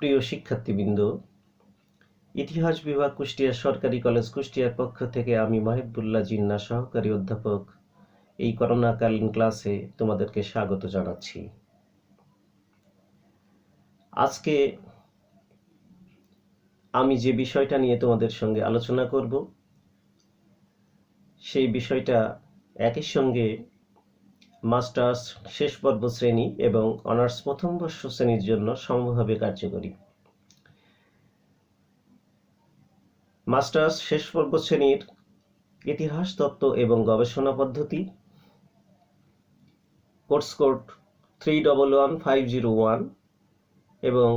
প্রিয় শিক্ষার্থীবৃন্দ, ইতিহাস বিভাগ কুষ্টিয়া সরকারি কলেজ কুষ্টিয়ার পক্ষ থেকে আমি মাহিবুল্লাহ জিন্নাহ সহকারী অধ্যাপক এই করোনাকালীন ক্লাসে তোমাদেরকে স্বাগত জানাচ্ছি। আজকে আমি যে বিষয়টা নিয়ে তোমাদের সঙ্গে আলোচনা করব সেই বিষয়টা একই সঙ্গে মাস্টার্স শেষ পর্ব শ্রেণী এবং অনার্স প্রথম বর্ষ শ্রেণীর জন্য সমভাবে কার্যকরী। মাস্টার্স শেষ পর্ব শ্রেণীর ইতিহাস তত্ত্ব এবং গবেষণা পদ্ধতি, কোর্স কোড 311501 এবং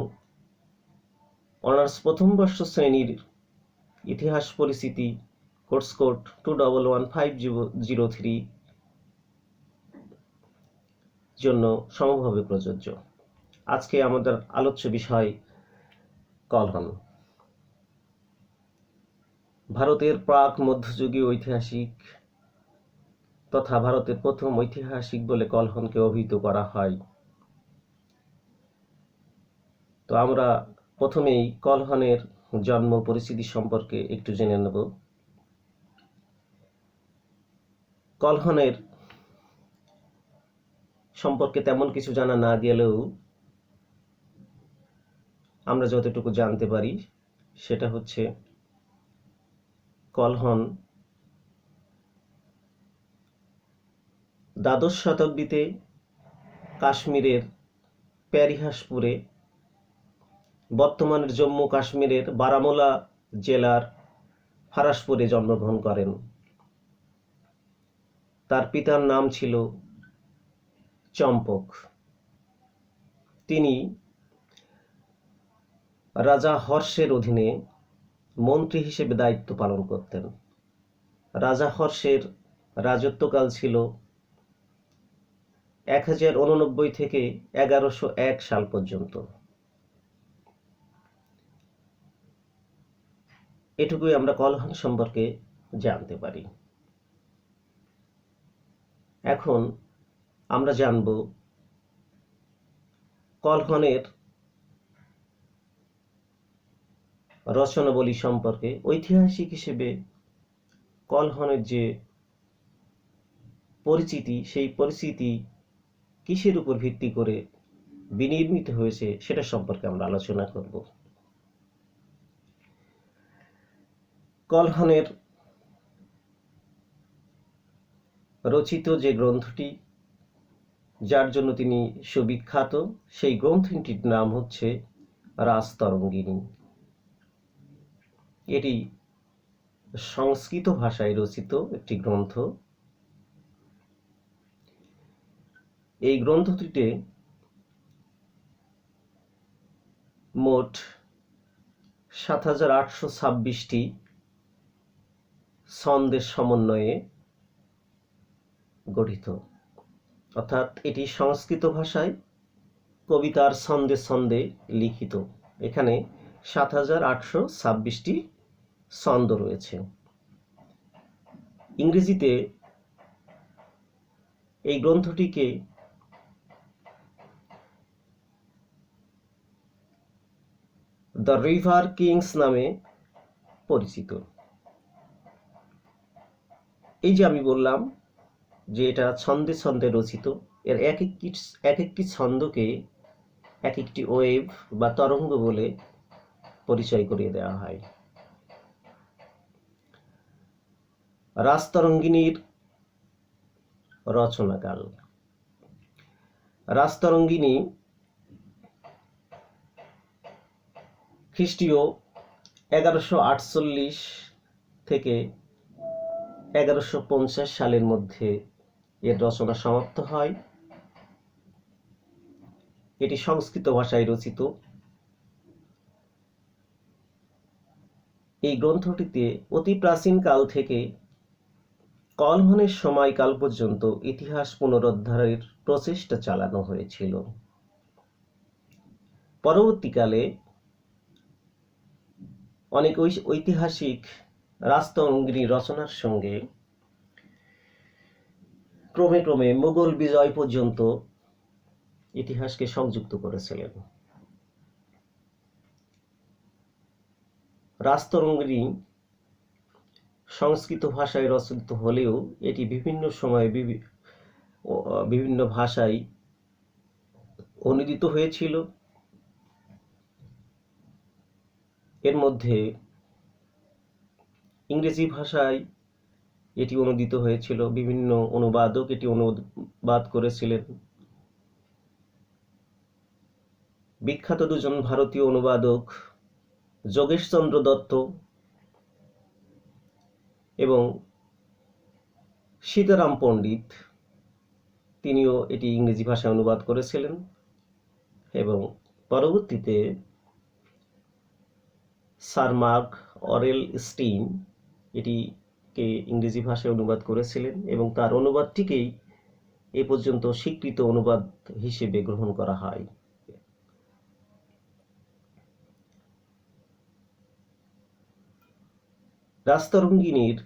অনার্স প্রথম বর্ষ শ্রেণীর ইতিহাস পরিচিতি, কোর্স কোড 211503 জন্য সমভাবে প্রযোজ্য। আজকে আমাদের আলোচ্য বিষয় কলহন। ভারতের প্রাক মধ্যযুগীয় ঐতিহাসিক তথা ভারতের প্রথম ঐতিহাসিক বলে কলহনকে অভিহিত করা হয়। তো আমরা প্রথমেই কলহনের জন্ম পরিস্থিতি সম্পর্কে একটু জেনে নেব। কলহনের সম্পর্কে তেমন কিছু জানা না গেলেও আমরা যতটুকু জানতে পারি সেটা হচ্ছে কলহন দ্বাদশ শতাব্দীতে কাশ্মীরের প্যারিহাসপুরে, বর্তমানের জম্মু কাশ্মীরের বারামুলা জেলার ফারাসপুরে জন্মগ্রহণ করেন। তার পিতার নাম ছিল চম্পক। তিনি রাজা হর্ষের অধীনে মন্ত্রী হিসেবে দায়িত্ব পালন করতেন। রাজা হর্ষের রাজত্বকাল ছিল 1089 থেকে 1101 সাল পর্যন্ত। এটুকুই আমরা কলহন সম্পর্কে জানতে পারি। এখন আমরা জানব কলহনের রচনাবলী সম্পর্কে। ঐতিহাসিক হিসেবে কলহনের যে পরিচিতি, সেই পরিচিতি কিসের উপর ভিত্তি করে বিনির্মিত হয়েছে সেটা সম্পর্কে আমরা আলোচনা করব। কলহনের রচিত যে গ্রন্থটি, যার জন্য তিনি সুবিখ্যাত, সেই গ্রন্থটির নাম হচ্ছে রাজতরঙ্গিনী। এটি সংস্কৃত ভাষায় রচিত একটি গ্রন্থ। এই গ্রন্থটিতে মোট 7826টি ছন্দের সমন্বয়ে গঠিত, অর্থাৎ এটি সংস্কৃত ভাষায় কবিতার ছন্দে ছন্দে লিখিত। এখানে 7826টি ছন্দ রয়েছে। ইংরেজিতে এই গ্রন্থটিকে দ্য রিভার কিংস নামে পরিচিত। এই যে আমি বললাম যে এটা ছন্দে ছন্দে রচিত, এর এক একটি ছন্দকে এক একটি ওয়েভ বা তরঙ্গ বলে পরিচয় করিয়ে দেওয়া হয়। রাজতরঙ্গিনীর রচনাকাল। রাজতরঙ্গিনী খ্রিস্টীয় 1148 থেকে 1150 সালের মধ্যে এর রচনা সমাপ্ত হয়। এটি সংস্কৃত ভাষায় রচিত। এই গ্রন্থটিতে অতি প্রাচীন কাল থেকে কলহনের সময়কাল পর্যন্ত ইতিহাস পুনরুদ্ধারের প্রচেষ্টা চালানো হয়েছিল। পরবর্তীকালে অনেক ঐতিহাসিক রাজতরঙ্গিনী রচনার সঙ্গে ক্রমে ক্রমে মুঘল বিজয় পর্যন্ত ইতিহাসকে সংযুক্ত করেছিলেন। রাজতরঙ্গিনী সংস্কৃত ভাষায় রচিত হলেও এটি বিভিন্ন সময়ে বিভিন্ন ভাষায় অনুদিত হয়েছিল। এর মধ্যে ইংরেজি ভাষায় এটি অনুদিত হয়েছিল, বিভিন্ন অনুবাদক এটি অনুবাদ করেছিলেন। বিখ্যাত দুজন ভারতীয় অনুবাদক যোগেশচন্দ্র দত্ত এবং সীতারাম পণ্ডিত, তিনিও এটি ইংরেজি ভাষায় অনুবাদ করেছিলেন এবং পরবর্তীতে স্যার মার্ক অরেল স্টিন এটিকে ইংরেজি ভাষায় অনুবাদ করেছিলেন এবং তার অনুবাদটিকেই এ পর্যন্ত স্বীকৃত অনুবাদ হিসেবে গ্রহণ করা হয়। রাজতরঙ্গিনীর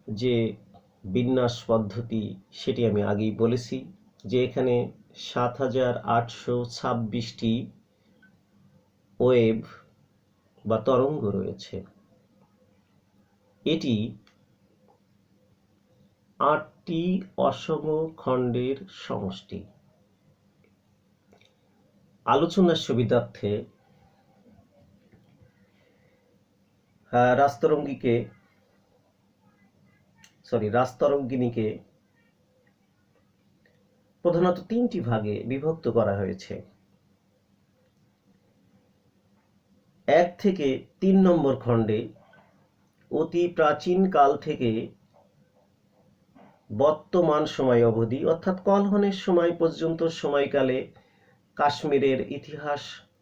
যে বিন্যাস পদ্ধতি সেটি আমি আগেই বলেছি, যে এখানে ৭,৮২৬টি ওয়েভ বা তরঙ্গ রয়েছে। এটি ৮টি অসম খণ্ডের সমষ্টি। আলোচনার সুবিধার্থে রাজতরঙ্গিনীকে প্রধানত ৩টি ভাগে বিভক্ত করা হয়েছে। ১ থেকে ৩ নম্বর খণ্ডে অতি প্রাচীন কাল থেকে বর্তমান সময় অবধি অর্থাৎ কলহনের সময় পর্যন্ত সময়কালে কাশ্মীরের ইতিহাস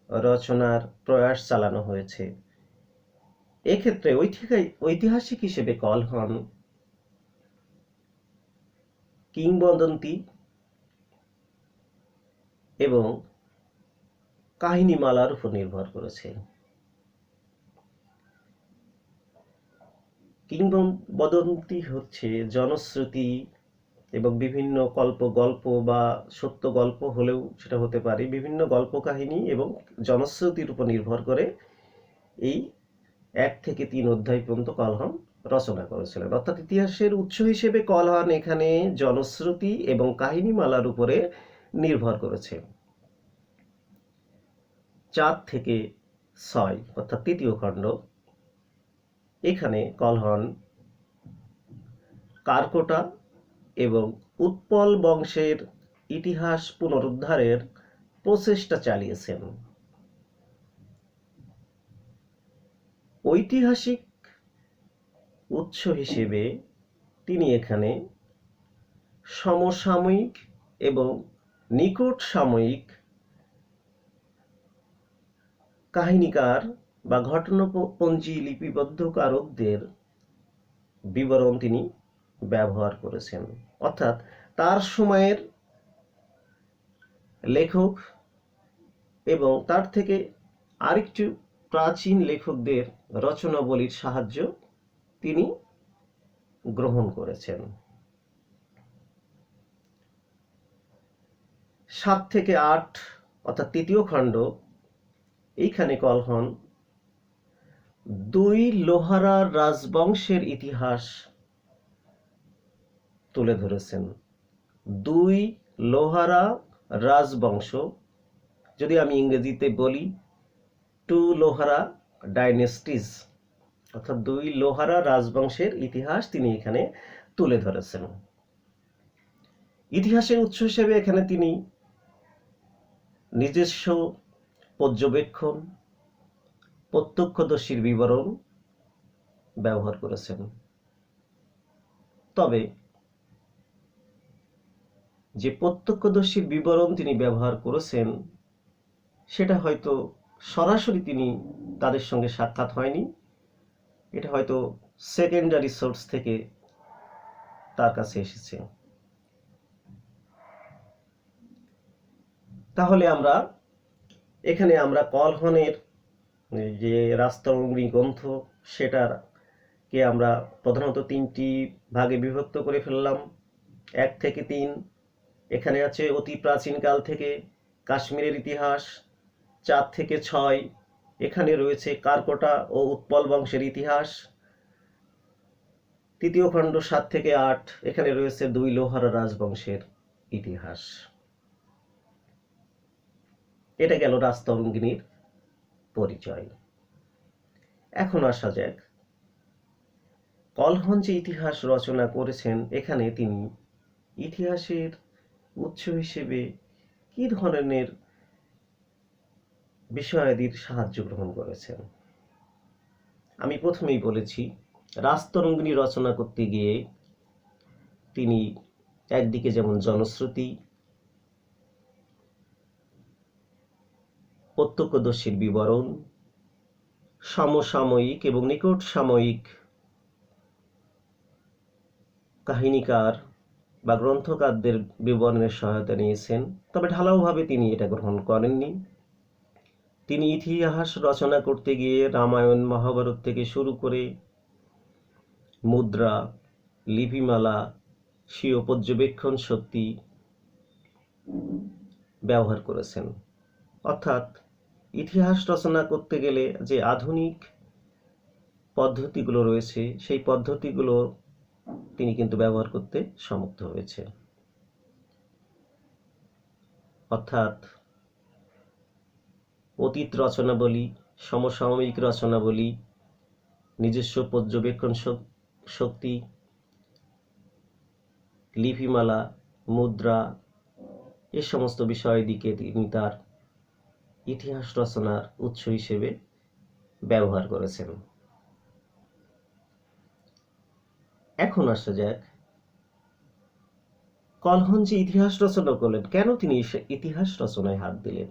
রচনার প্রয়াস চালানো হয়েছে। এক্ষেত্রে ঐতিহাসিক হিসেবে কলহন কিংবদন্তি এবং কাহিনীমালার উপর নির্ভর করেছে। কিংবদন্তি হচ্ছে জনশ্রুতি এবং বিভিন্ন গল্প বা সত্য গল্প হলেও সেটা হতে পারে, বিভিন্ন গল্প কাহিনী এবং জনশ্রুতির উপর নির্ভর করে এই ১ থেকে ৩ অধ্যায় পর্যন্ত কলহন রচনা করেছিলেন। অর্থাৎ ইতিহাসের উৎস হিসেবে কলহন এখানে জনশ্রুতি এবং কাহিনীমালার উপরে নির্ভর করেছে। ৪ থেকে ৬ অর্থাৎ ৩য় খণ্ড, এখানে কলহন কারকোটা এবং উৎপল বংশের ইতিহাস পুনরুদ্ধারের প্রচেষ্টা চালিয়েছেন। ঐতিহাসিক উৎস হিসেবে তিনি এখানে সমসাময়িক এবং নিকট সাময়িক কাহিনীকার বা ঘটনাপঞ্জী লিপিবদ্ধকারকদের বিবরণ তিনি ব্যবহার করেছেন। অর্থাৎ তার সময়ের লেখক এবং তার থেকে আরেকটু প্রাচীন লেখকদের রচনাবলীর সাহায্য তিনি গ্রহণ করেছেন। ৭ থেকে ৮ অর্থাৎ ৩য় খণ্ড, এইখানে কলহন ২ লোহারা রাজবংশের ইতিহাস তুলে ধরেছেন। ২ লোহারা রাজবংশ, যদি আমি ইংরেজিতে বলি 2 লোহারা ডাইনেস্টিস, অর্থাৎ ২ লোহারা রাজবংশের ইতিহাস তিনি এখানে তুলে ধরেছেন। ইতিহাসের উৎস হিসেবে এখানে তিনি নিজস্ব পর্যবেক্ষণ, প্রত্যক্ষদর্শীর বিবরণ ব্যবহার করেছেন। তবে যে প্রত্যক্ষদর্শীর বিবরণ তিনি ব্যবহার করেছেন সেটা হয়তো সরাসরি তিনি তাদের সঙ্গে সাক্ষাৎ হয়নি, এটা হয়তো সেকেন্ডারি সোর্স থেকে তার কাছে এসেছে। তাহলে এখানে আমরা কলহনের যে রাজতরঙ্গিনী গ্রন্থ সেটাকে আমরা প্রধানত ৩টি ভাগে বিভক্ত করে ফেললাম। ১ থেকে ৩, এখানে আছে অতি প্রাচীন কাল থেকে কাশ্মীরের ইতিহাস, 4 থেকে 6 এখানে রয়েছে কারকোটা ও উৎপল বংশের ইতিহাস। তৃতীয় খণ্ড 7 থেকে 8 এখানে রয়েছে 2 লোহারা রাজবংশের ইতিহাস। এটা গেল রাজতরঙ্গিনীর পরিচয়। এখন আসা যাক, কলহন যে ইতিহাস রচনা করেছেন, এখানে তিনি ইতিহাসের উৎস হিসেবে কি ধরনের বিষয়াদির সাহায্য গ্রহণ করেছেন। আমি প্রথমেই বলেছি, রাজতরঙ্গিনী রচনা করতে গিয়ে তিনি একদিকে যেমন জনশ্রুতি, প্রত্যক্ষদর্শীর বিবরণ, সমসাময়িক এবং নিকট সাময়িক কাহিনীকার বা গ্রন্থকারদের বিবরণের সহায়তা নিয়েছেন, তবে ঢালাওভাবে তিনি এটা গ্রহণ করেননি। তিনি ইতিহাস রচনা করতে গিয়ে রামায়ণ মহাভারত থেকে শুরু করে মুদ্রা, লিপিমালা, স্বীয় পর্যবেক্ষণ শক্তি ব্যবহার করেছেন। অর্থাৎ ইতিহাস রচনা করতে গেলে যে আধুনিক পদ্ধতিগুলো রয়েছে, সেই পদ্ধতিগুলো তিনি কিন্তু ব্যবহার করতে সমর্থ হয়েছে। অর্থাৎ অতীত রচনাবলী, সমসাময়িক রচনাবলী, নিজস্ব পর্যবেক্ষণ শক্তি, লিপিমালা, মুদ্রা, এ সমস্ত বিষয়ের দিকে তিনি তার ইতিহাস রচনার উৎস হিসেবে ব্যবহার করেছেন। এখন আসা যাক, কলহন যে ইতিহাস রচনা করলেন, কেন তিনি ইতিহাস রচনায় হাত দিলেন?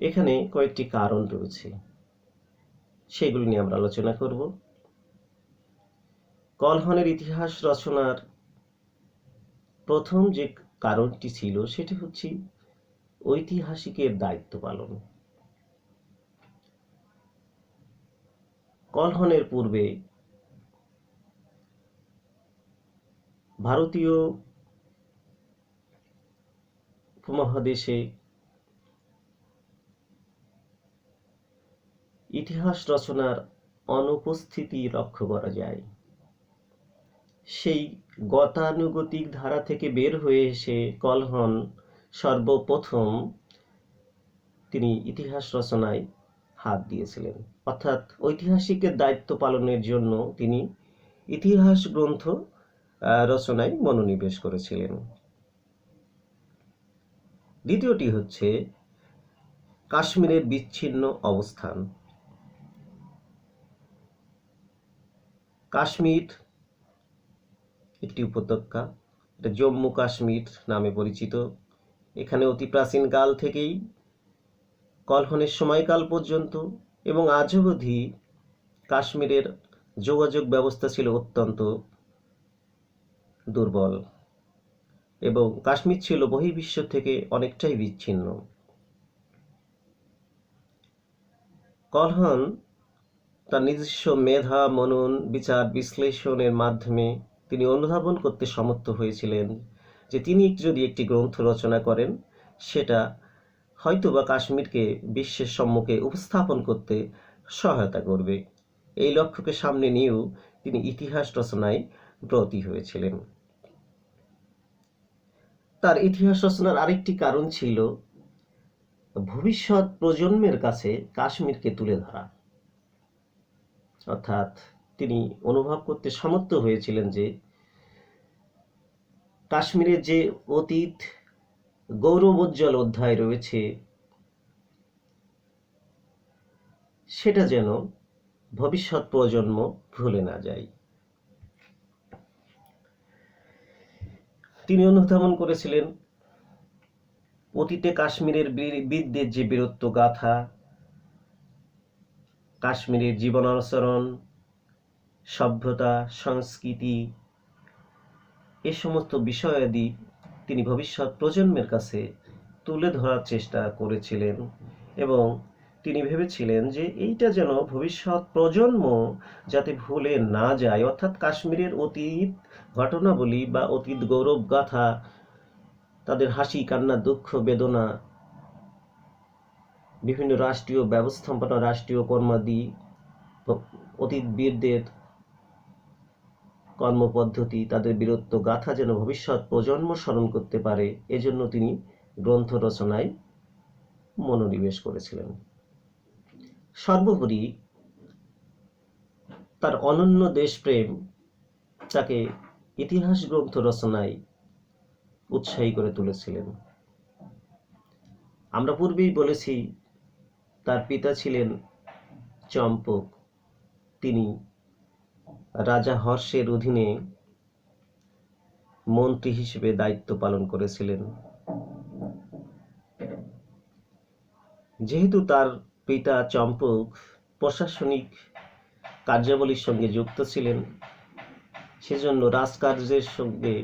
এখানে কয়েকটি কারণ রয়েছে, সেগুলি নিয়ে আমরা আলোচনা করব। কলহনের ইতিহাস রচনার প্রথম যে কারণটি ছিল, সেটি হচ্ছে ঐতিহাসিকের দায়িত্ব পালন। কলহনের পূর্বে ভারতীয় উপমহাদেশে ইতিহাস রচনার অনুপস্থিতি লক্ষ্য করা যায়। সেই গতানুগতিক ধারা থেকে বের হয়ে এসে কলহন সর্বপ্রথম তিনি ইতিহাস রচনায় হাত দিয়েছিলেন। অর্থাৎ ঐতিহাসিকের দায়িত্ব পালনের জন্য তিনি ইতিহাস গ্রন্থ রচনায় মনোনিবেশ করেছিলেন। দ্বিতীয়টি হচ্ছে কাশ্মীরের বিচ্ছিন্ন অবস্থান। কাশ্মীর একটি উপত্যকা, এটা জম্মু কাশ্মীর নামে পরিচিত। এখানে অতি প্রাচীন কাল থেকেই, কলহনের সময়কাল পর্যন্ত এবং আজ অবধি কাশ্মীরের যোগাযোগ ব্যবস্থা ছিল অত্যন্ত দুর্বল এবং কাশ্মীর ছিল বহির্বিশ্ব থেকে অনেকটাই বিচ্ছিন্ন। কলহন তার নিজস্ব মেধা, মনন, বিচার বিশ্লেষণের মাধ্যমে তিনি অনুধাবন করতে সমর্থ হয়েছিলেন যে তিনি যদি একটি গ্রন্থ রচনা করেন, সেটা হয়তোবা কাশ্মীরকে বিশ্বের সম্মুখে উপস্থাপন করতে সহায়তা করবে। এই লক্ষ্যকে সামনে নিয়েও তিনি ইতিহাস রচনায় ব্রতী হয়েছিলেন। তার ইতিহাস রচনার আরেকটি কারণ ছিল ভবিষ্যৎ প্রজন্মের কাছে কাশ্মীরকে তুলে ধরা। অর্থাৎ তিনি অনুভব করতে সমর্থ হয়েছিলেন যে কাশ্মীরের যে অতীত গৌরবোজ্জ্বল অধ্যায় রয়েছে, সেটা যেন ভবিষ্যৎ প্রজন্ম ভুলে না যায়। তিনি অনুধাবন করেছিলেন অতীতে কাশ্মীরের বীরদের যে বীরত্ব গাথা, কাশ্মীরের জীবনাচরণ, সভ্যতা, সংস্কৃতি, এ সমস্ত বিষয়াদি তিনি ভবিষ্যৎ প্রজন্মের কাছে তুলে ধরার চেষ্টা করেছিলেন এবং তিনি ভেবেছিলেন যে এইটা যেন ভবিষ্যৎ প্রজন্ম যাতে ভুলে না যায়। অর্থাৎ কাশ্মীরের অতীত ঘটনাবলী বা অতীত গৌরব গাথা, তাদের হাসি, কান্না, দুঃখ, বেদনা, বিভিন্ন রাষ্ট্রীয় ব্যবস্থাপনা, রাষ্ট্রীয় কর্মাদি, অতীত বীরদের কর্মপদ্ধতি, তাদের বীরত্ব গাথা যেন ভবিষ্যৎ প্রজন্ম স্মরণ করতে পারে, এজন্য তিনি গ্রন্থ রচনায় মনোনিবেশ করেছিলেন। সর্বোপরি তার অনন্য দেশপ্রেম তাকে ইতিহাস গ্রন্থ রচনায় উৎসাহী করে তুলেছিলেন। আমরা পূর্বেই বলেছি তার পিতা ছিলেন চম্পক। তিনি রাজা হর্ষের অধীনে মন্ত্রী হিসেবে দায়িত্ব পালন করেছিলেন। যেহেতু তার পিতা চম্পক প্রশাসনিক কার্যাবলীর সঙ্গে যুক্ত ছিলেন, সেজন্য রাজকার্যের সঙ্গে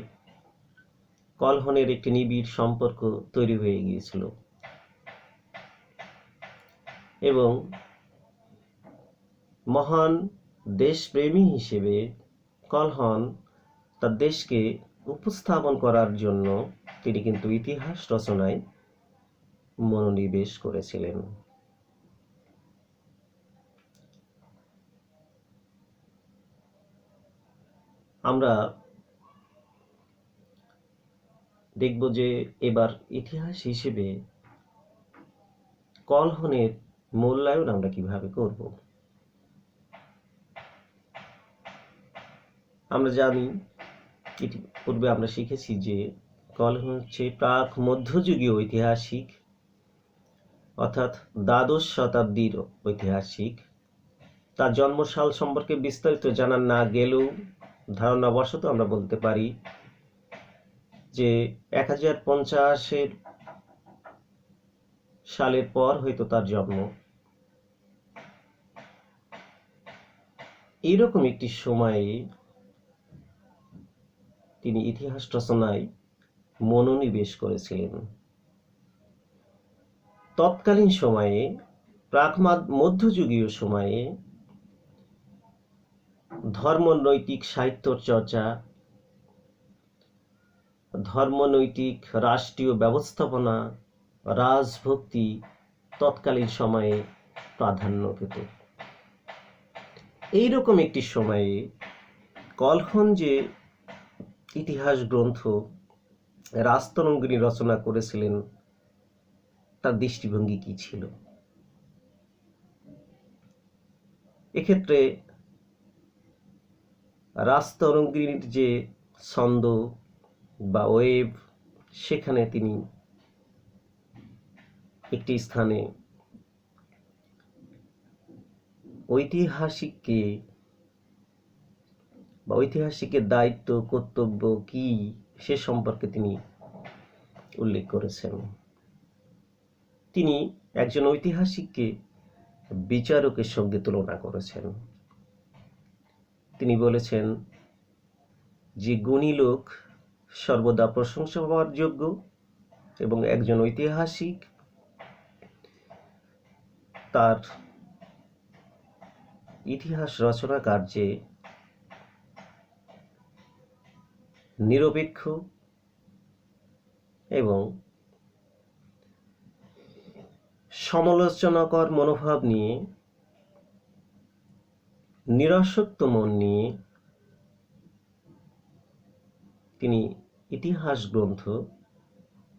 কলহনের একটি নিবিড় সম্পর্ক তৈরি হয়ে গিয়েছিল এবং মহান দেশপ্রেমী হিসেবে কলহন তার দেশকে উপস্থাপন করার জন্য তিনি কিন্তু ইতিহাস রচনায় মনোনিবেশ করেছিলেন। আমরা দেখব যে এবার ইতিহাস হিসেবে কলহনের মূল্যায়ন আমরা কিভাবে করব। আমরা জানি, পূর্বে আমরা শিখেছি যে কলহন হচ্ছে প্রাক মধ্যযুগীয় ঐতিহাসিক, অর্থাৎ দ্বাদশ শতাব্দীর ঐতিহাসিক। তার জন্মসাল সম্পর্কে বিস্তারিত জানা না গেলেও ধারণাবশত আমরা বলতে পারি যে 1050 সালের পর হয়তো তার জন্ম। এইরকম একটি সময়ে তিনি ইতিহাস রচনায় মনোনিবেশ করেছিলেন। তৎকালীন সময়ে, প্রাক মধ্যযুগীয় সময়ে ধর্মনৈতিক সাহিত্য চর্চা, ধর্মনৈতিক রাষ্ট্রীয় ব্যবস্থাপনা, রাজভক্তি তৎকালীন সময়ে প্রাধান্য পেত। এইরকম একটি সময়ে কলহন যে ইতিহাস গ্রন্থ রাজতরঙ্গিনী রচনা করেছিলেন, তার দৃষ্টিভঙ্গি কি ছিল? এক্ষেত্রে রাজতরঙ্গিনীর যে ছন্দ বা ওয়েভ, সেখানে তিনি একটি স্থানে ঐতিহাসিকের দায়িত্ব কর্তব্য কি সে সম্পর্কে তিনি উল্লেখ করেছেন। তিনি একজন ঐতিহাসিককে বিচারকের সঙ্গে তুলনা করেছেন। তিনি বলেছেন যে গুণী লোক সর্বদা প্রশংসা পাওয়ার যোগ্য এবং একজন ঐতিহাসিক তার ইতিহাস রচনা কার্যে নিরপেক্ষ এবং সমালোচনাকর মনোভাব নিয়ে, নিরাসক্ত মন নিয়ে তিনি ইতিহাস গ্রন্থ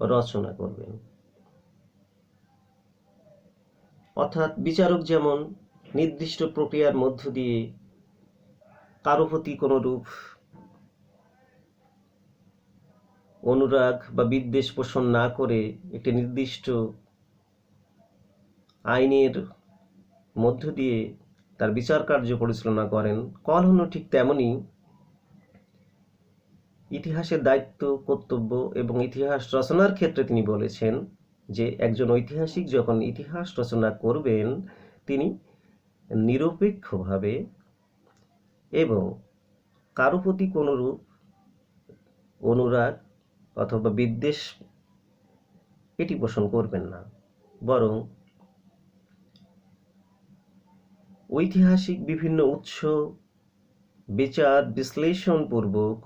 রচনা করবেন। অর্থাৎ বিচারক যেমন নির্দিষ্ট প্রক্রিয়ার মধ্য দিয়ে কারো প্রতি কোনরূপ অনুরাগ বা বিদ্বেষ পোষণ না করে একটি নির্দিষ্ট আইনের মধ্য দিয়ে তার বিচার কার্য পরিচালনা করেন, কলহনও ঠিক তেমনি ইতিহাসের দায়িত্ব কর্তব্য এবং ইতিহাস রচনার ক্ষেত্রে তিনি বলেছেন যে একজন ঐতিহাসিক যখন ইতিহাস রচনা করবেন, তিনি নিরপেক্ষভাবে এবং কারো প্রতি কোনরূপ অনুরাগ অথবা বিদ্বেষ এটি পোষণ করবেন না, বরং ঐতিহাসিক বিভিন্ন উৎস বিচার বিশ্লেষণপূর্বক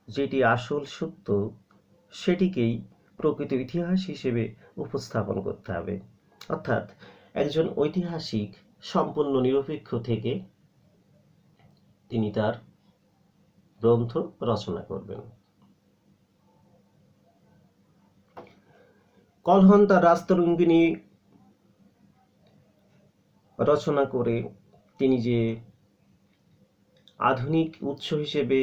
যেটি আসল সত্য সেটিকেই প্রকৃত ইতিহাস হিসেবে উপস্থাপন করতে হবে। অর্থাৎ একজন ঐতিহাসিক সম্পূর্ণ নিরপেক্ষ থেকে তিনি তার গ্রন্থ রচনা করবেন। কলহন তার রাজতরঙ্গিনী রচনা করে তিনি যে আধুনিক উৎস হিসেবে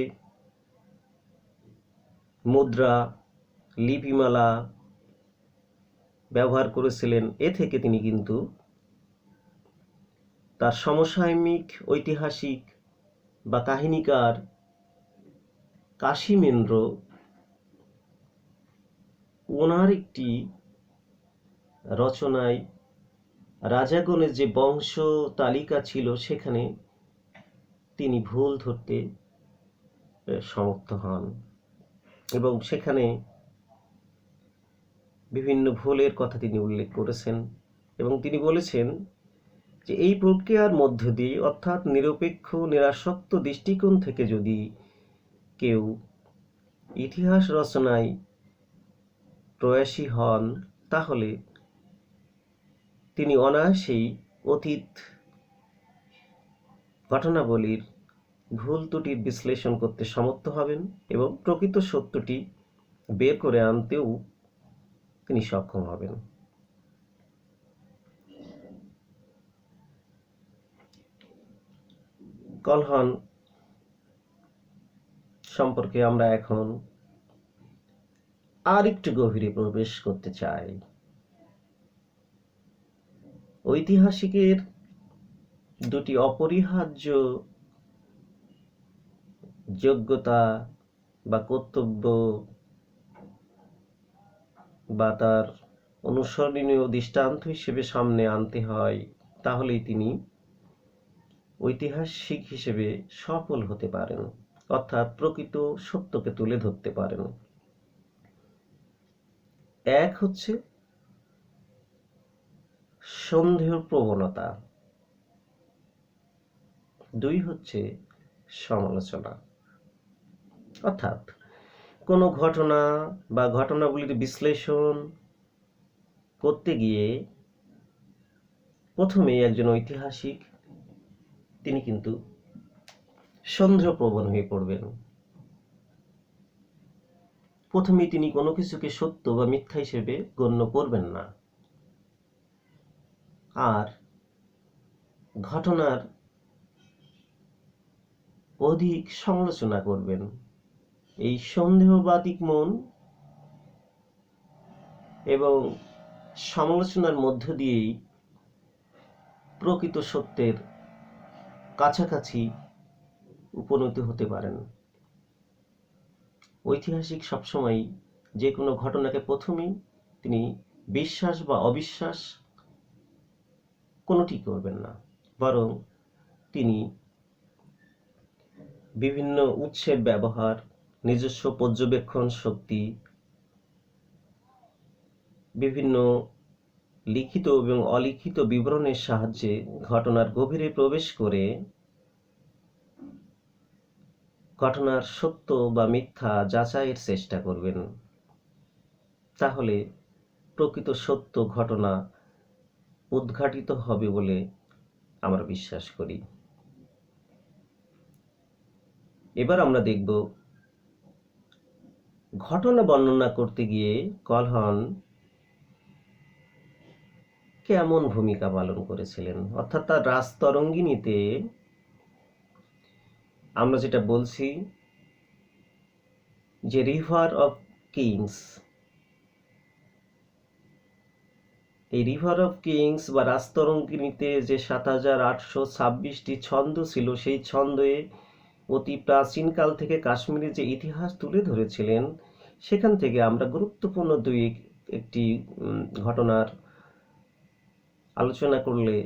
মুদ্রা, লিপিমালা ব্যবহার করেছিলেন, এ থেকে তিনি কিন্তু তার সমসাময়িক ঐতিহাসিক বা কাহিনীকার কাশীমেন্দ্র ওনার একটি রচনায় রাজাগণের যে বংশ তালিকা ছিল সেখানে তিনি ভুল ধরতে সমর্থ হন এবং সেখানে বিভিন্ন ভুলের কথা তিনি উল্লেখ করেছেন এবং তিনি বলেছেন যে এই প্রক্রিয়ার মধ্য দিয়ে, অর্থাৎ নিরপেক্ষ নিরাসক্ত দৃষ্টিকোণ থেকে যদি কেউ ইতিহাস রচনায় প্রয়াসী হন, তাহলে তিনি অনায়াসেই অতীত ঘটনাবলীর ভুল ত্রুটির বিশ্লেষণ করতে সমর্থ হবেন এবং প্রকৃত সত্যটি বের করে আনতেও তিনি সক্ষম হবেন। কলহন সম্পর্কে আমরা এখন আর একটু গভীরে প্রবেশ করতে চাই। ঐতিহাসিকের দুটি অপরিহার্য যোগ্যতা বা কর্তব্য বা তার অনুসরণীয় দৃষ্টান্ত হিসেবে সামনে আনতে হয়, তাহলেই তিনি ঐতিহাসিক হিসেবে সফল হতে পারেন, অর্থাৎ প্রকৃত সত্যকে তুলে ধরতে পারেন। এক হচ্ছে সন্দেহ প্রবণতা, দুই হচ্ছে সমালোচনা। অর্থাৎ কোনো ঘটনা বা ঘটনাগুলির বিশ্লেষণ করতে গিয়ে প্রথমেই একজন ঐতিহাসিক তিনি কিন্তু সন্দেহপ্রবণ হয়ে পড়বেন। প্রথমেই তিনি কোনো কিছুকে সত্য বা মিথ্যা হিসেবে গণ্য করবেন না, আর ঘটনার অধিক সমালোচনা করবেন। এই সন্দেহবাদিক মন এবং সমালোচনার মধ্য দিয়েই প্রকৃত সত্যের কাছাকাছি উপনীত হতে পারেন। ঐতিহাসিক সবসময় যে কোনো ঘটনাকে প্রথমেই তিনি বিশ্বাস বা অবিশ্বাস কোনোটি করবেন না, বরং তিনি বিভিন্ন উৎসের ব্যবহার, নিজস্ব পর্যবেক্ষণ শক্তি, বিভিন্ন লিখিত এবং অলিখিত বিবরণের সাহায্যে ঘটনার গভীরে প্রবেশ করে ঘটনার সত্য বা মিথ্যা যাচাইয়ের চেষ্টা করবেন। তাহলে প্রকৃত সত্য ঘটনা উদ্ঘাটিত হবে বলে আমরা বিশ্বাস করি। এবার আমরা দেখব ঘটনা বর্ণনা করতে গিয়ে কলহন কেমন ভূমিকা পালন করেছিলেন। অর্থাৎ তার রাজতরঙ্গিনীতে আমরা যেটা বলছি যে রিভার অফ কিংস, এই রিভার অফ কিংস বা রাজতরঙ্গিনীতে যে ৭,৮২৬টি ছন্দ ছিল, সেই ছন্দে অতি প্রাচীনকাল থেকে কাশ্মীরের যে ইতিহাস তুলে ধরেছিলেন, সেখান থেকে আমরা গুরুত্বপূর্ণ একটি ঘটনার আলোচনা করলে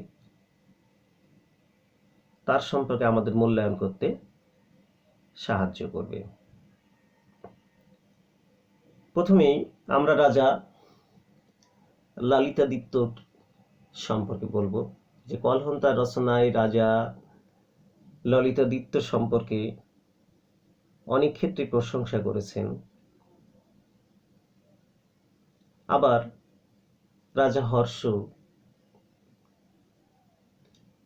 তার সম্পর্কে আমাদের মূল্যায়ন করতে সাহায্য করবে। প্রথমেই আমরা রাজা ললিতাদিত্য সম্পর্কে বলবো, যে কলহন তার রচনায় রাজা ললিতাদিত্য সম্পর্কে অনেক ক্ষেত্রে প্রশংসা করেছেন। আবার রাজা হর্ষ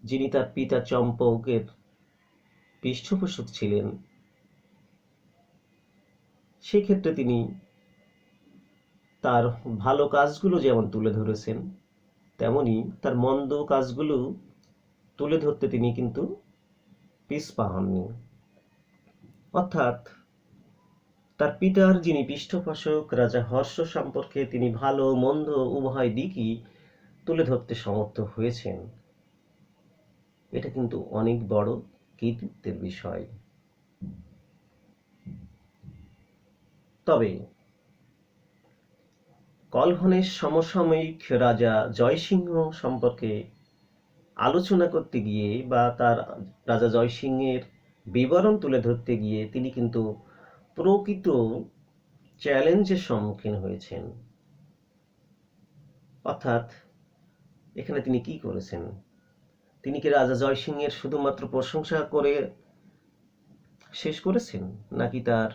যিনি তার পিতা চম্পকের পৃষ্ঠপোষক ছিলেন, সেক্ষেত্রে তিনি তার ভালো কাজগুলো যেমন তুলে ধরেছেন, তেমনি তার মন্দ কাজগুলো তুলে ধরতে তিনি কিন্তু পিছপা হননি। অর্থাৎ তার পিতার যিনি পৃষ্ঠপোষক রাজা হর্ষ সম্পর্কে তিনি ভালো মন্দ উভয় দিকই তুলে ধরতে সমর্থ হয়েছেন। এটা কিন্তু অনেক বড় কৃতিত্বের বিষয়। তবে কলহনের সমসাময়িক রাজা জয়সিংহ সম্পর্কে আলোচনা করতে গিয়ে বা তার রাজা জয়সিংহের বিবরণ তুলে ধরতে গিয়ে তিনি কিন্তু প্রকৃত চ্যালেঞ্জের সম্মুখীন হয়েছেন। অর্থাৎ এখানে তিনি কি করেছেন? তিনি কি রাজা জয়সিংহের শুধুমাত্র প্রশংসা করে শেষ করেছেন, নাকি তার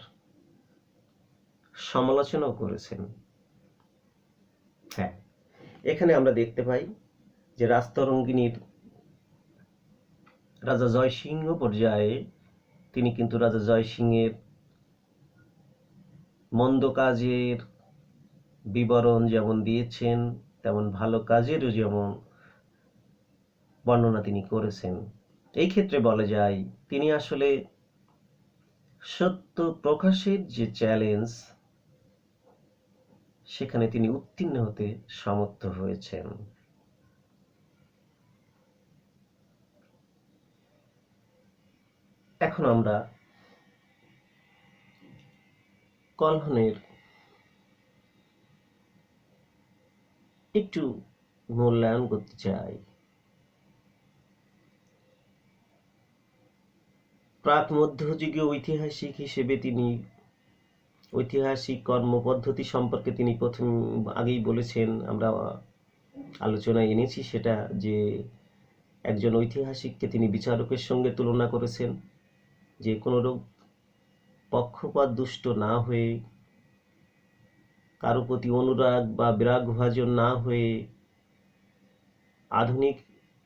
সমালোচনাও করেছেন? হ্যাঁ, এখানে আমরা দেখতে পাই যে রাজতরঙ্গিনীর রাজা জয়সিংহ পর্যায়ে তিনি কিন্তু রাজা জয়সিংহের মন্দ কাজের বিবরণ যেমন দিয়েছেন, তেমন ভালো কাজেরও যেমন বর্ণনা তিনি করেছেন। এই ক্ষেত্রে বলা যায় তিনি আসলে সত্য প্রকাশের যে চ্যালেঞ্জ, সেখানে তিনি উত্তীর্ণ হতে সমর্থ হয়েছেন। এখন আমরা কলহনের একটু মূল্যায়ন করতে চাই। প্রাক মধ্যযুগীয় ঐতিহাসিক হিসেবে তিনি ঐতিহাসিক কর্মপদ্ধতি সম্পর্কে তিনি প্রথম আগেই বলেছেন, আমরা আলোচনায় এনেছি সেটা, যে একজন ঐতিহাসিককে তিনি বিচারকের সঙ্গে তুলনা করেছেন, যে কোনোরূপ পক্ষপাত দুষ্ট না হয়ে, কারো প্রতি অনুরাগ বা বিরাগভাজন না হয়ে, আধুনিক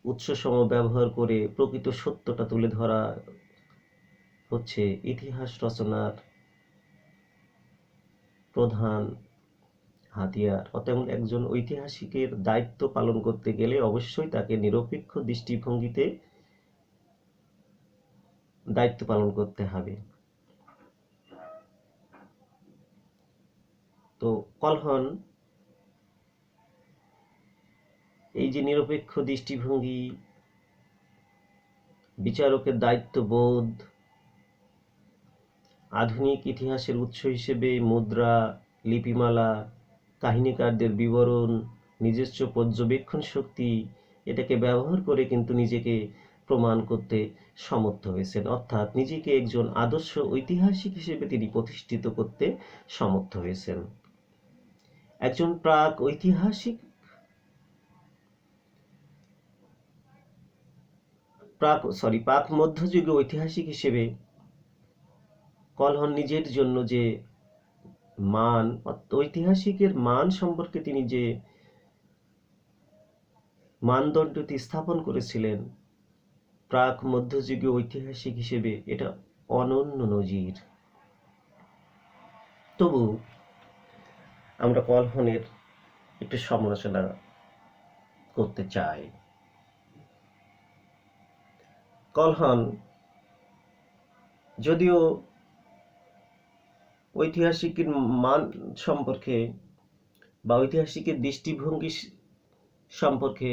উৎসসমূহ ব্যবহার করে প্রকৃত সত্যটা তুলে ধরা হচ্ছে ইতিহাস রচনার প্রধান হাতিয়ার। অতএব একজন ঐতিহাসিকের দায়িত্ব পালন করতে গেলে অবশ্যই তাকে নিরপেক্ষ দৃষ্টিভঙ্গিতে দায়িত্ব পালন করতে হবে। তো কলহন এই যে নিরপেক্ষ দৃষ্টিভঙ্গি, বিচারকের দায়িত্ববোধ, আধুনিক ইতিহাসের উৎস হিসেবে মুদ্রা, লিপিমালা, কাহিনীকারদের বিবরণ, নিজস্ব পর্যবেক্ষণ শক্তি, এটাকে ব্যবহার করে কিন্তু নিজেকে প্রমাণ করতে সমর্থ হয়েছেন। অর্থাৎ নিজেকে একজন আদর্শ ঐতিহাসিক হিসেবে তিনি প্রতিষ্ঠিত করতে সমর্থ হয়েছেন। একজন প্রাক মধ্যযুগীয় ঐতিহাসিক হিসেবে কলহন নিজের জন্য যে মান, ঐতিহাসিকের মান সম্পর্কে তিনি যে মানদণ্ডটি স্থাপন করেছিলেন প্রাক মধ্যযুগীয় ঐতিহাসিক হিসেবে, এটা অনন্য নজির। তবু আমরা কলহনের একটু সমালোচনা করতে চাই। কলহন যদিও ঐতিহাসিকের মান সম্পর্কে বা ঐতিহাসিকের দৃষ্টিভঙ্গি সম্পর্কে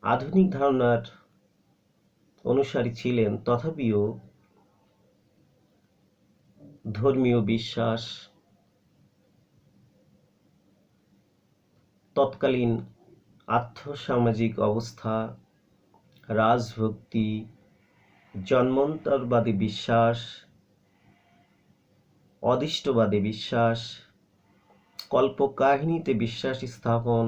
আধুনিক ধারণার অনুসারী ছিলেন, তথাপিও ধর্মীয় বিশ্বাস, তৎকালীন আর্থসামাজিক অবস্থা, রাজভক্তি, জন্মন্তরবাদী বিশ্বাস, অদৃষ্টবাদী বিশ্বাস, কল্পকাহিনীতে বিশ্বাস স্থাপন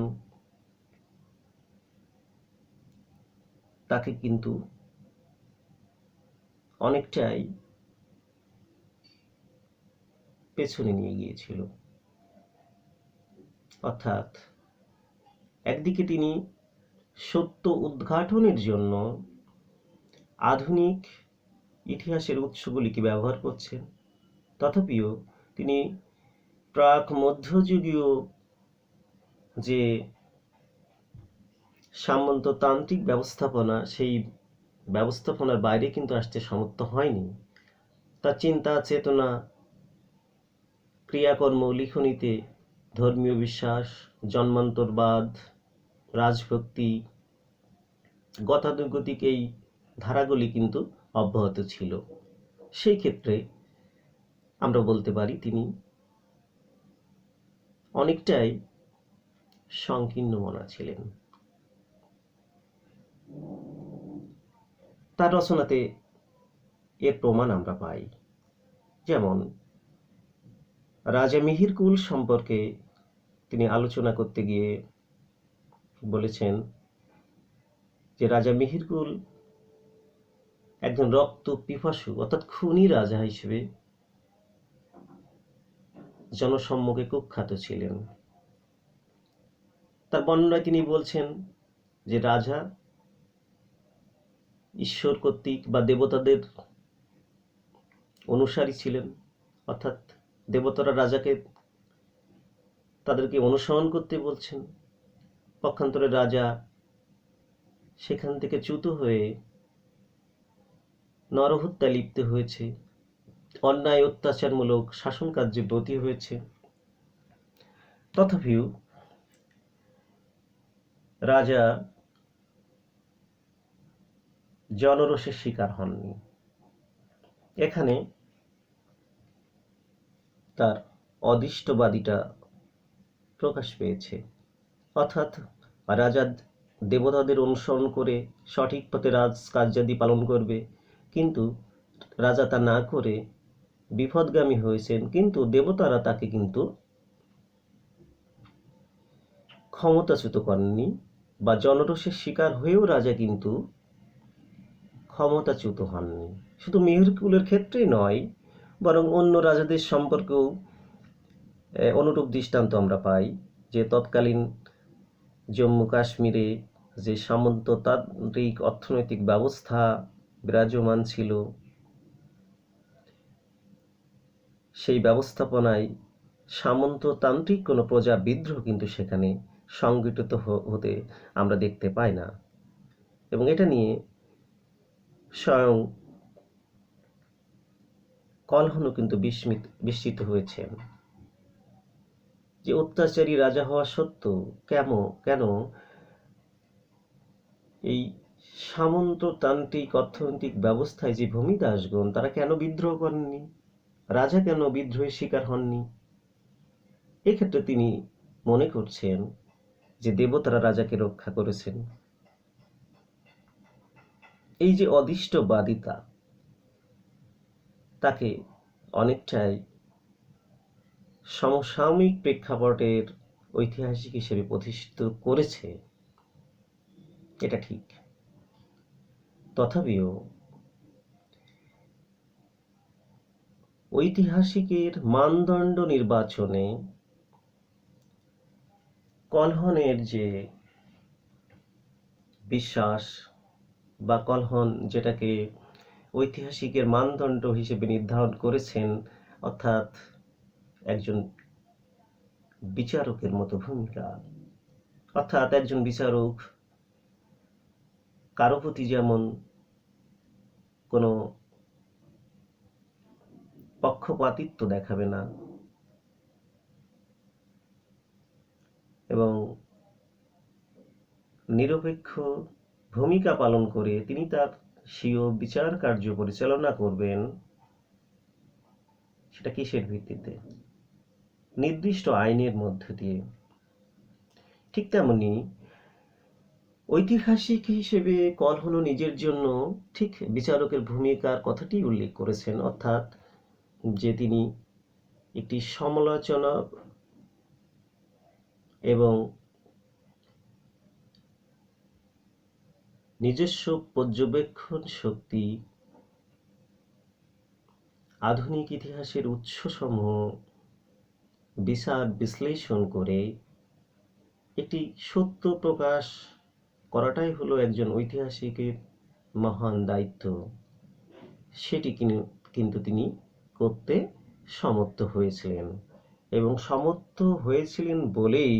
তাকে কিন্তু অনেকটাই পেছনে নিয়ে গিয়েছিল। অর্থাৎ একদিকে তিনি সত্য উদ্ঘাটনের জন্য আধুনিক ইতিহাসের উৎসগুলিকে ব্যবহার করছেন, তথাপিও তিনি প্রাক মধ্যযুগীয় যে সামন্ততান্ত্রিক ব্যবস্থাপনা, সেই ব্যবস্থাপনার বাইরে কিন্তু আসতে সমর্থ হয়নি। তার চিন্তা চেতনা, ক্রিয়াকর্ম, লিখনীতে ধর্মীয় বিশ্বাস, জন্মান্তরবাদ, রাজভক্তি, গতানুগতিক এই ধারাগুলি কিন্তু অব্যাহত ছিল। সেই ক্ষেত্রে আমরা বলতে পারি তিনি অনেকটাই সংকীর্ণ মনা ছিলেন। তার রচনাতে এর প্রমাণ আমরা পাই। যেমন রাজা মিহিরকুল সম্পর্কে তিনি আলোচনা করতে গিয়ে বলেছেন যে রাজা মিহিরকুল একজন রক্ত পিপাসু অর্থাৎ খুনি রাজা হিসেবে জনসম্মুখে কুখ্যাত ছিলেন। তার বর্ণনায় তিনি বলছেন যে রাজা ঈশ্বর কর্তৃক বা দেবতাদের অনুসারী ছিলেন, অর্থাৎ দেবতারা রাজাকে তাদেরকে অনুসরণ করতে বলছেন। পক্ষান্তরে রাজা সেখান থেকে চ্যুত হয়ে নরহত্যায় লিপ্ত হয়েছে, অন্যায় অত্যাচারমূলক শাসন কার্যে ব্রতী হয়েছে। তথাপিও রাজা জনরোষের শিকার হননি। এখানে তার অদৃষ্টবাদিতা প্রকাশ পেয়েছে, অর্থাৎ রাজা দেবতাদের অনুসরণ করে সঠিক পথে রাজকার্যাদি পালন করবে, কিন্তু রাজা তা না করে বিপদগামী হয়েছেন। কিন্তু দেবতারা তাকে কিন্তু ক্ষমতাচ্যুত করেননি, বা জনরোষের শিকার হয়েও রাজা কিন্তু ক্ষমতাচ্যুত হননি। শুধু মিহিরকুলের ক্ষেত্রেই নয়, বরং অন্য রাজাদের সম্পর্কেও অনুরূপ দৃষ্টান্ত আমরা পাই। যে তৎকালীন জম্মু কাশ্মীরে যে সামন্ততান্ত্রিক অর্থনৈতিক ব্যবস্থা বিরাজমান ছিল, সেই ব্যবস্থাপনায় সামন্ততান্ত্রিক কোনো প্রজা বিদ্রোহ কিন্তু সেখানে সংগঠিত হতে আমরা দেখতে পাই না। এবং এটা নিয়ে স্বয়ং কলহনও কিন্তু বিস্মিত হয়েছেন যে অত্যাচারী রাজা হওয়া সত্ত্বেও কেন এই সামন্ততান্ত্রিক অর্থনৈতিক ব্যবস্থায় যে ভূমিদাসগণ তারা কেন বিদ্রোহ করেননি, রাজা কেন বিদ্রোহের শিকার হননি। এক্ষেত্রে তিনি মনে করছেন যে দেবতারা রাজাকে রক্ষা করেছেন। এই যে অদৃষ্টবাদিতা তাকে অনেকটাই সমসাময়িক প্রেক্ষাপটের ঐতিহাসিক হিসেবে প্রতিষ্ঠিত করেছে, এটা ঠিক। তথাপিও ঐতিহাসিকের মানদণ্ড নির্বাচনে কলহনের যে বিশ্বাস বা কলহন যেটাকে ঐতিহাসিকের মানদণ্ড হিসেবে নির্ধারণ করেছেন, অর্থাৎ একজন বিচারকের মতো ভূমিকা, অর্থাৎ একজন বিচারক কারো প্রতি যেমন কোনো পক্ষপাতিত্ব দেখাবে না এবং নিরপেক্ষ ভূমিকা পালন করে তিনি তার স্বীয় বিচার কার্য পরিচালনা করবেন, সেটা কিসের ভিত্তিতে? নির্দিষ্ট আইনের মধ্য দিয়ে। ঠিক তেমনি ঐতিহাসিক হিসেবে কলহন নিজের জন্য ঠিক বিচারকের ভূমিকার কথাটি উল্লেখ করেছেন, অর্থাৎ যে তিনি একটি সমালোচনা এবং নিজস্ব পর্যবেক্ষণ শক্তি, আধুনিক ইতিহাসের উৎসসমূহ বিচার বিশ্লেষণ করে একটি সত্য প্রকাশ করাটাই হলো একজন ঐতিহাসিকের মহান দায়িত্ব। সেটি কিন্তু তিনি করতে সমর্থ হয়েছিলেন, এবং সমর্থ হয়েছিলেন বলেই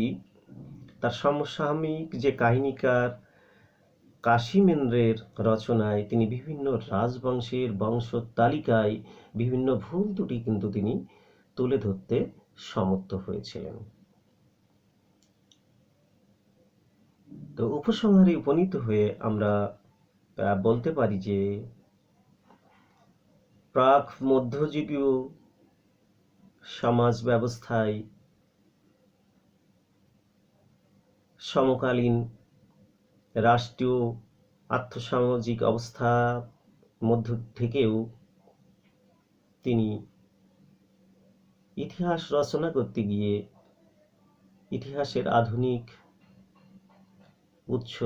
তার সমসাময়িক যে কাহিনীকার কাশিমেন্দ্রের রচনায় তিনি বিভিন্ন রাজবংশের বংশ তালিকায় বিভিন্ন ভুল ত্রুটি কিন্তু তিনি তুলে ধরতে সমর্থ হয়েছিলেন। তো উপসংহারে উপনীত হয়ে আমরা বলতে পারি যে প্রাক মধ্যযুগীয় সমাজ ব্যবস্থায় সমকালীন রাষ্ট্রীয় আর্থসামাজিক অবস্থার মধ্য থেকেও তিনি ইতিহাস রচনা করতে গিয়ে ইতিহাসের আধুনিক উৎস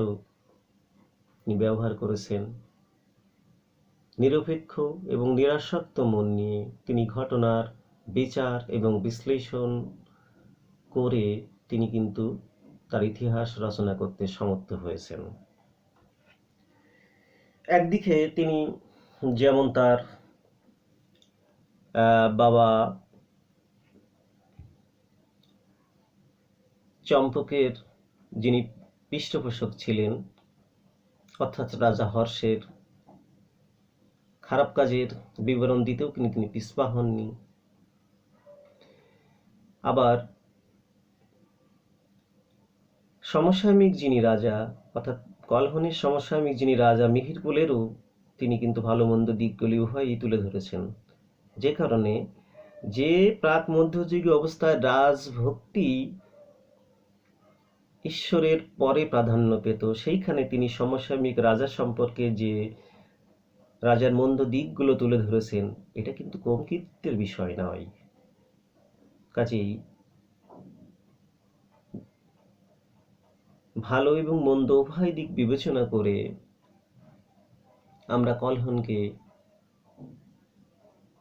তিনি ব্যবহার করেছেন। নিরপেক্ষ এবং নিরাসক্ত মন নিয়ে তিনি ঘটনার বিচার এবং বিশ্লেষণ করে তিনি কিন্তু তার ইতিহাস রচনা করতে সমর্থ হয়েছেন। একদিকে তিনি যেমন তার বাবা চম্পকের যিনি পৃষ্ঠপোষক ছিলেন, অর্থাৎ রাজা হর্ষের খারাপ কাজের বিবরণ দিতেও তিনি পিছপা হননি। আবার সমসাময়িক যিনি রাজা, অর্থাৎ কলহনের সমসাময়িক যিনি রাজা মিহিরকুলেরও তিনি কিন্তু ভালো মন্দ দিকগুলি উভয়ই তুলে ধরেছেন। যে কারণে যে প্রাক মধ্যযুগীয় অবস্থায় রাজভক্তি ঈশ্বরের পরে প্রাধান্য পেত, সেইখানে তিনি সমসাময়িক রাজা সম্পর্কে যে রাজার মন্দ দিকগুলো তুলে ধরেছেন, এটা কিন্তু কম কীর্তির বিষয় নয়। কাজেই ভালো এবং মন্দ উভয় দিক বিবেচনা করে আমরা কলহনকে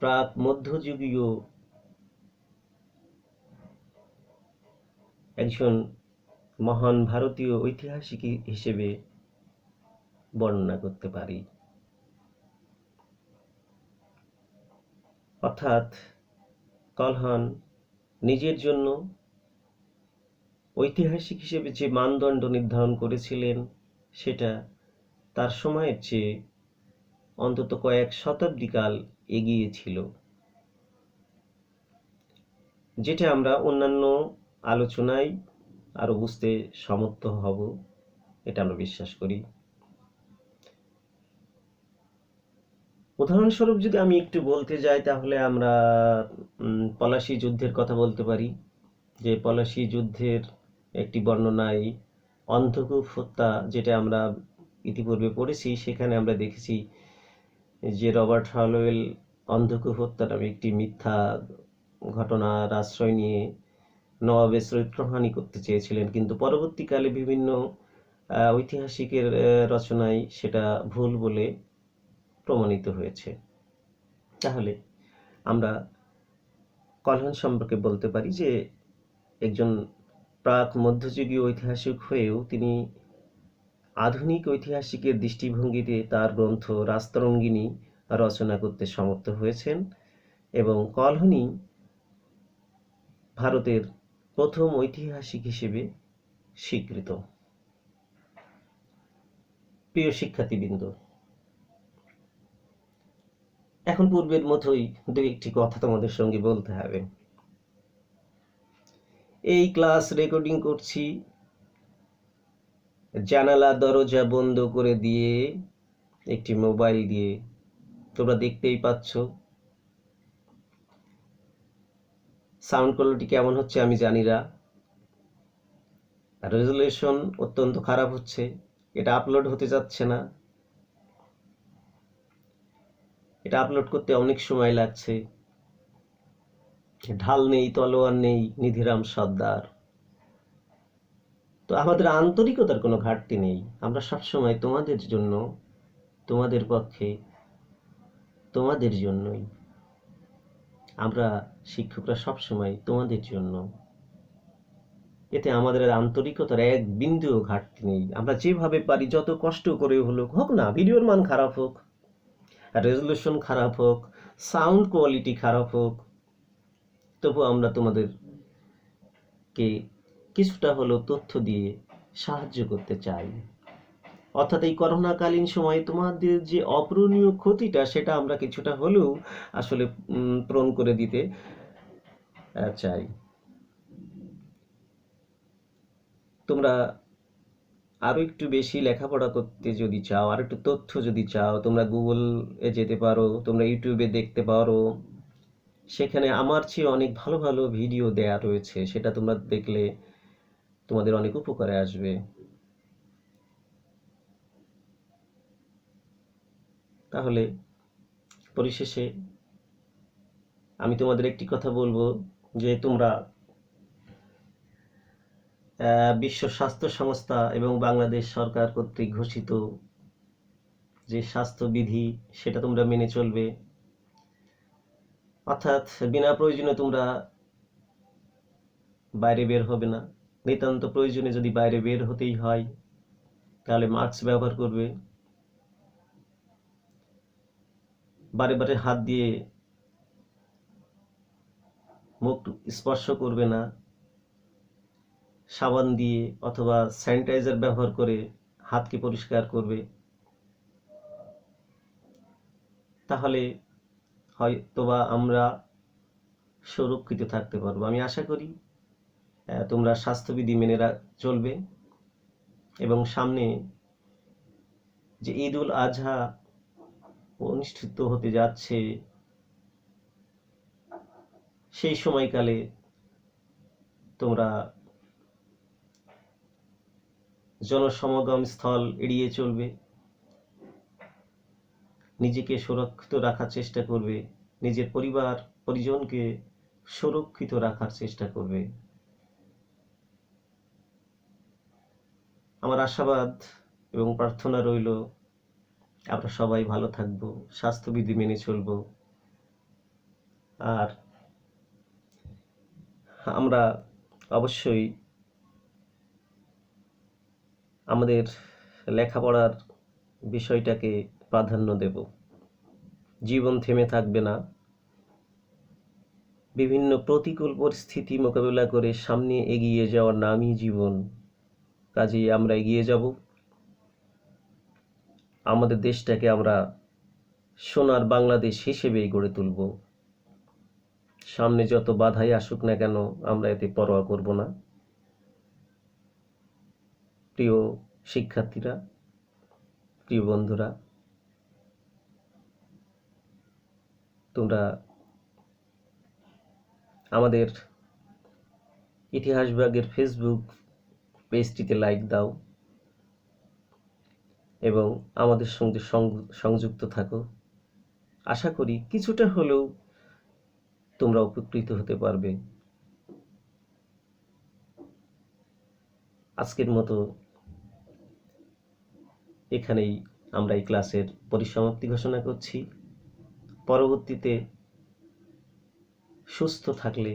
প্রাক মধ্যযুগীয় একজন মহান ভারতীয় ঐতিহাসিক হিসেবে বর্ণনা করতে পারি। অর্থাৎ কলহন নিজের জন্য ঐতিহাসিক হিসেবে যে মানদণ্ড নির্ধারণ করেছিলেন, সেটা তার সময়ের চেয়ে অন্তত কয়েক শতাব্দীকাল এগিয়ে ছিল, যেটা আমরা অন্যান্য আলোচনায় আরো বুঝতে সমর্থ হব, এটা আমরা বিশ্বাস করি। উদাহরণস্বরূপ যদি আমি একটু বলতে যাই, তাহলে আমরা পলাশী যুদ্ধের কথা বলতে পারি। যে পলাশী যুদ্ধের একটি বর্ণনায় অন্ধকূপ হত্যা, যেটা আমরা ইতিপূর্বে পড়েছি, সেখানে আমরা দেখেছি যে রবার্ট হার্লোওয়েল অন্ধকূপ হত্যা নামে একটি মিথ্যা ঘটনার আশ্রয় নিয়ে নবাবের চরিত্রহানি করতে চেয়েছিলেন, কিন্তু পরবর্তীকালে বিভিন্ন ঐতিহাসিকের রচনায় সেটা ভুল বলে প্রমাণিত হয়েছে। তাহলে আমরা কলহন সম্পর্কে বলতে পারি যে একজন প্রাক মধ্যযুগীয় ঐতিহাসিক হয়েও তিনি আধুনিক ঐতিহাসিকের দৃষ্টিভঙ্গিতে তার গ্রন্থ রাজতরঙ্গিনী রচনা করতে সমর্থ হয়েছেন, এবং কলহনই ভারতের প্রথম ঐতিহাসিক হিসেবে স্বীকৃত। প্রিয় শিক্ষার্থীবৃন্দ, এখন পূর্বের মতোই দু একটি কথা তোমাদের সঙ্গে বলতে হবে। এই ক্লাস রেকর্ডিং করছি জানালা দরজা বন্ধ করে দিয়ে, একটি মোবাইল দিয়ে। তোমরা দেখতেই পাচ্ছ সাউন্ড কোয়ালিটি কেমন হচ্ছে আমি জানি না, রেজুলেশন অত্যন্ত খারাপ হচ্ছে, এটা আপলোড হতে যাচ্ছে না, এটা আপলোড করতে অনেক সময় লাগছে। ঢাল নেই, তলোয়ার নেই, নিধিরাম সর্দার। তো আমাদের আন্তরিকতার কোনো ঘাটতি নেই, আমরা সবসময় তোমাদের জন্য, তোমাদের পক্ষে, তোমাদের জন্যই। আমরা শিক্ষকরা সবসময় তোমাদের জন্য। এতে আমাদের আন্তরিকতার এক বিন্দুও ঘাটতি নেই। আমরা যেভাবে পারি যত কষ্ট করে হলেও হোক না, ভিডিওর মান খারাপ হোক, রেজলিউশন খারাপ হোক, সাউন্ড কোয়ালিটি খারাপ হোক, তবু আমরা তোমাদেরকে কিছুটা হলেও তথ্য দিয়ে সাহায্য করতে চাই। অর্থাৎ এই করোনাকালীন সময়ে তোমাদের যে অপূরণীয় ক্ষতিটা, সেটা আমরা কিছুটা হলেও আসলে পূরণ করে দিতে চাই। তোমরা আরও একটু বেশি লেখাপড়া করতে যদি চাও, আর একটু তথ্য যদি চাও, তোমরা গুগলে যেতে পারো, তোমরা ইউটিউবে দেখতে পারো। সেখানে আমার চেয়ে অনেক ভালো ভালো ভিডিও দেয়া রয়েছে, সেটা তোমরা দেখলে তোমাদের অনেক উপকারে আসবে। তাহলে পরিশেষে আমি তোমাদের একটি কথা বলবো, যে তোমরা বিশ্ব স্বাস্থ্য সংস্থা এবং বাংলাদেশ সরকার কর্তৃক ঘোষিত যে স্বাস্থ্যবিধি, সেটা তোমরা মেনে চলবে। অর্থাৎ বিনা প্রয়োজনে তোমরা বাইরে বের হবে না। নিতান্ত প্রয়োজনে যদি বাইরে বের হতেই হয়, তাহলে মাস্ক ব্যবহার করবে, বারে বারে হাত দিয়ে মুখ স্পর্শ করবে না, সাবান দিয়ে অথবা স্যানিটাইজার ব্যবহার করে হাতকে পরিষ্কার করবে। তাহলে হয়তোবা আমরা সুরক্ষিত থাকতে পারবো। আমি আশা করি তোমরা স্বাস্থ্যবিধি মেনে চলবে, এবং সামনে যে ঈদ উল আজহা অনুষ্ঠিত হতে যাচ্ছে, সেই সময়কালে তোমরা জনসমাগম স্থল এড়িয়ে চলবে, নিজেকে সুরক্ষিত রাখার চেষ্টা করবে, নিজের পরিবার পরিজনকে সুরক্ষিত রাখার চেষ্টা করবে। আমার আশাবাদ এবং প্রার্থনা রইল আমরা সবাই ভালো থাকব, স্বাস্থ্যবিধি মেনে চলব, আর আমরা অবশ্যই আমাদের লেখাপড়ার বিষয়টাকে প্রাধান্য দেব। জীবন থেমে থাকবে না, বিভিন্ন প্রতিকূল পরিস্থিতি মোকাবেলা করে সামনে এগিয়ে যাওয়ার নামই জীবন। কাজেই আমরা এগিয়ে যাব, আমাদের দেশটাকে আমরা সোনার বাংলাদেশ হিসেবেই গড়ে তুলব। সামনে যত বাধাই আসুক না কেন, আমরা এতে পরোয়া করব না। প্রিয় শিক্ষার্থীরা, প্রিয় বন্ধুরা, তোমরা আমাদের ইতিহাস বিভাগের ফেসবুক পেজটিতে লাইক দাও এবং আমাদের সঙ্গে সংযুক্ত থাকো। আশা করি কিছুটা হলেও তোমরা উপকৃত হতে পারবে। আজকের মতো এখানেই আমরা এই ক্লাসের পরিসমাপ্তি ঘোষণা করছি। পরবর্তীতে সুস্থ থাকলে,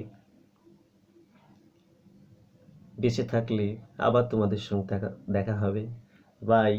বেঁচে থাকলে আবার তোমাদের সঙ্গে দেখা হবে। বাই।